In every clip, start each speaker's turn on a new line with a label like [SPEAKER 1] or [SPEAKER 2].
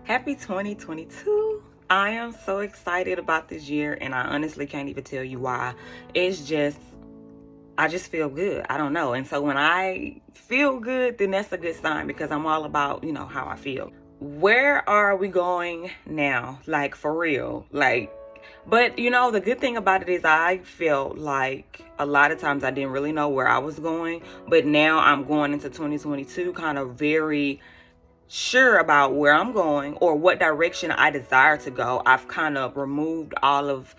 [SPEAKER 1] Happy 2022. I am so excited about this year, and I honestly can't even tell you why. I just feel good. I don't know. And so when I feel good, then that's a good sign because I'm all about, how I feel. Where are we going now? Like, for real. But the good thing about it is I felt like a lot of times I didn't really know where I was going, but now I'm going into 2022 kind of very sure about where I'm going or what direction I desire to go. I've kind of removed all of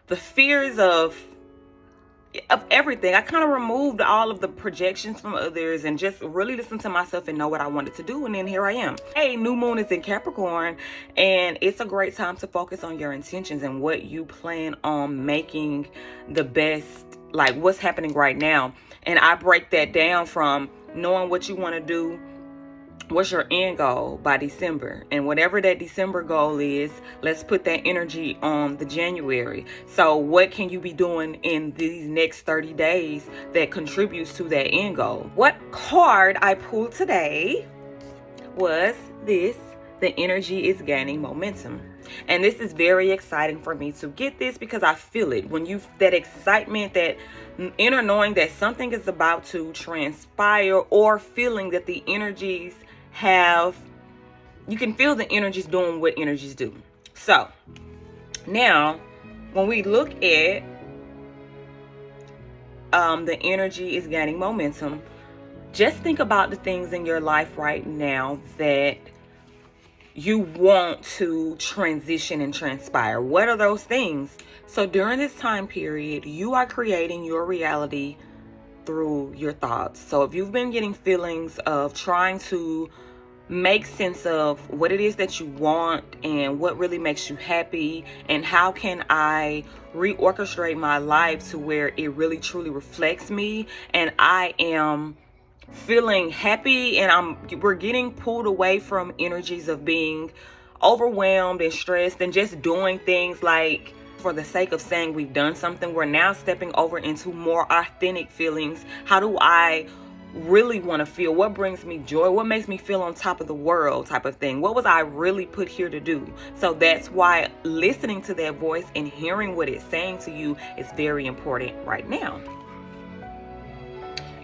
[SPEAKER 1] the fears of everything. I kind of removed all of the projections from others and just really listened to myself and know what I wanted to do. And then here I am. Hey, new moon is in Capricorn, and it's a great time to focus on your intentions and what you plan on making the best, like what's happening right now. And I break that down from knowing what you want to do. What's your end goal by December? And whatever that December goal is, let's put that energy on the January. So what can you be doing in these next 30 days that contributes to that end goal? What card I pulled today was this: the energy is gaining momentum. And this is very exciting for me to get this because I feel it. When that excitement, that inner knowing that something is about to transpire, or feeling that the energies you can feel the energies doing what energies do. So now when we look at the energy is gaining momentum, just think about the things in your life right now that you want to transition and transpire. What are those things? So during this time period, you are creating your reality through your thoughts. So if you've been getting feelings of trying to make sense of what it is that you want and what really makes you happy, and how can I reorchestrate my life to where it really truly reflects me and I am feeling happy, and we're getting pulled away from energies of being overwhelmed and stressed and just doing things like for the sake of saying we've done something. We're now stepping over into more authentic feelings. How do I really want to feel? What brings me joy? What makes me feel on top of the world type of thing? What was I really put here to do? So that's why listening to that voice and hearing what it's saying to you is very important right now.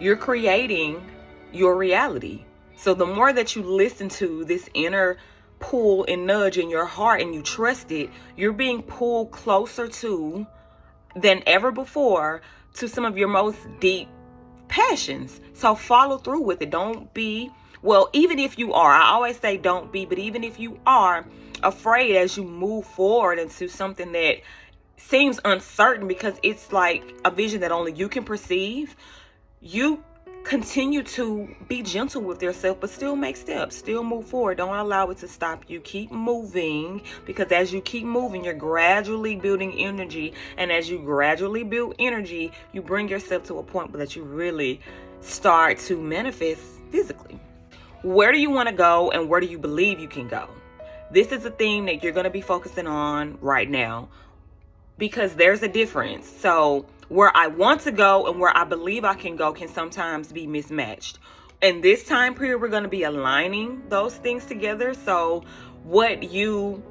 [SPEAKER 1] You're creating your reality. So the more that you listen to this inner pull and nudge in your heart and you trust it, you're being pulled closer to than ever before to some of your most deep passions. So follow through with it. Don't be, well, even if you are, I always say don't be, but even if you are afraid as you move forward into something that seems uncertain because it's like a vision that only you can perceive, you continue to be gentle with yourself, but still make steps, still move forward. Don't allow it to stop you. Keep moving, because as you keep moving, you're gradually building energy. And as you gradually build energy, you bring yourself to a point that you really start to manifest physically. Where do you want to go, and where do you believe you can go? This is a theme that you're going to be focusing on right now, because there's a difference. So where I want to go and where I believe I can go can sometimes be mismatched. In this time period, we're going to be aligning those things together. So what you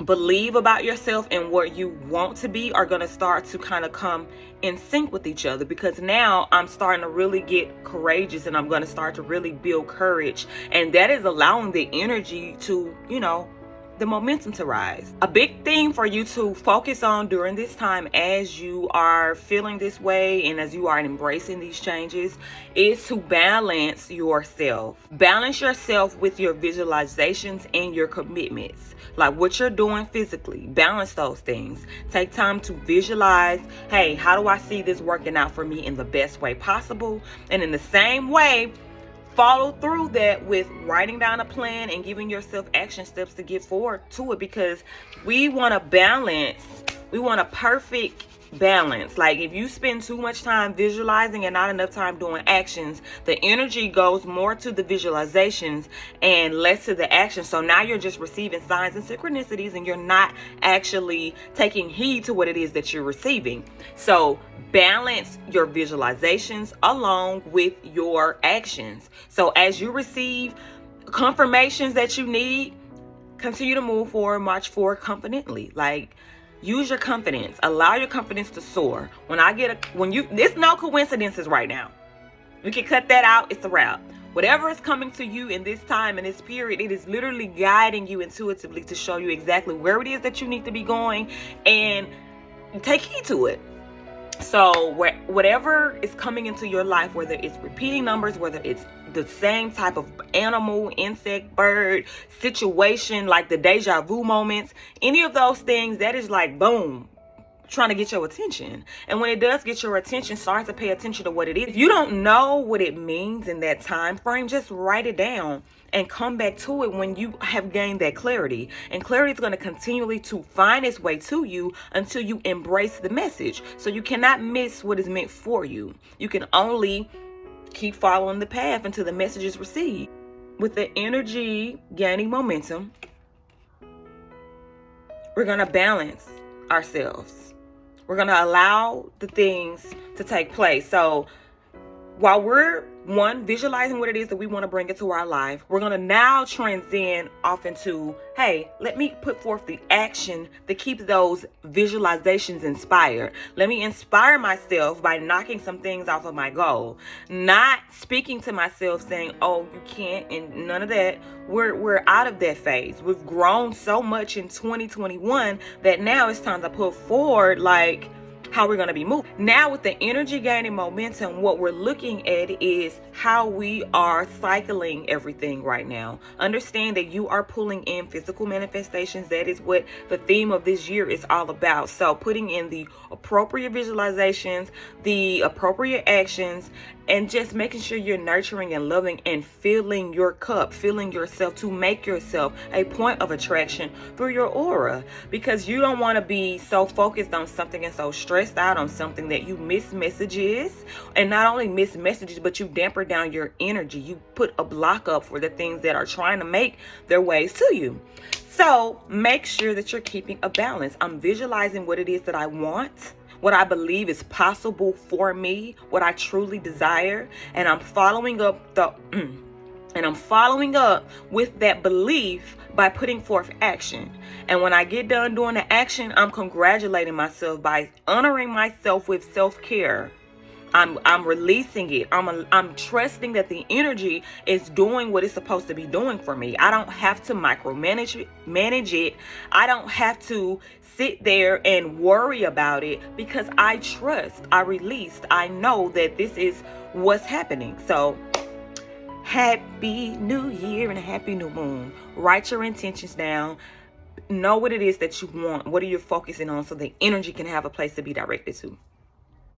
[SPEAKER 1] believe about yourself and what you want to be are going to start to kind of come in sync with each other, because now I'm starting to really get courageous and I'm going to start to really build courage. And that is allowing the energy to, the momentum to rise. A big thing for you to focus on during this time as you are feeling this way and as you are embracing these changes is to balance yourself. Balance yourself with your visualizations and your commitments. Like what you're doing physically, balance those things. Take time to visualize, hey, how do I see this working out for me in the best way possible? And in the same way, follow through that with writing down a plan and giving yourself action steps to get forward to it, because we want a perfect balance. Like if you spend too much time visualizing and not enough time doing actions, the energy goes more to the visualizations and less to the action. So now you're just receiving signs and synchronicities and you're not actually taking heed to what it is that you're receiving. So balance your visualizations along with your actions. So as you receive confirmations that you need, continue to move forward, march forward confidently. Like, use your confidence. Allow your confidence to soar. It's no coincidences right now. We can cut that out. It's a wrap. Whatever is coming to you in this time, in this period, it is literally guiding you intuitively to show you exactly where it is that you need to be going, and take heed to it. So whatever is coming into your life, whether it's repeating numbers, whether it's the same type of animal, insect, bird, situation, like the deja vu moments, any of those things, that is like, boom, trying to get your attention. And when it does get your attention, start to pay attention to what it is. If you don't know what it means in that time frame, just write it down and come back to it when you have gained that clarity. And clarity is going to continually to find its way to you until you embrace the message. So you cannot miss what is meant for you. You can only keep following the path until the message is received. With the energy gaining momentum, we're going to balance ourselves. We're going to allow the things to take place. So while we're visualizing what it is that we want to bring into our life, we're going to now transcend off into, hey, let me put forth the action that keeps those visualizations inspired. Let me inspire myself by knocking some things off of my goal, not speaking to myself saying, oh, you can't, and none of that. We're out of that phase. We've grown so much in 2021 that now it's time to put forward, like, how we're going to be moving. Now with the energy gaining momentum, what we're looking at is how we are cycling everything right now. Understand that you are pulling in physical manifestations. That is what the theme of this year is all about. So putting in the appropriate visualizations, the appropriate actions, and just making sure you're nurturing and loving and filling your cup, filling yourself to make yourself a point of attraction through your aura. Because you don't want to be so focused on something and so stressed out on something that you miss messages. And not only miss messages, but you damper down your energy. You put a block up for the things that are trying to make their ways to you. So make sure that you're keeping a balance. I'm visualizing what it is that I want, what I believe is possible for me, what I truly desire, and I'm following up with that belief by putting forth action. And when I get done doing the action, I'm congratulating myself by honoring myself with self-care. I'm releasing it. I'm trusting that the energy is doing what it's supposed to be doing for me. I don't have to manage it. I don't have to sit there and worry about it, because I trust, I released, I know that this is what's happening. So happy new year and a happy new moon. Write your intentions down. Know what it is that you want. What are you focusing on so the energy can have a place to be directed to.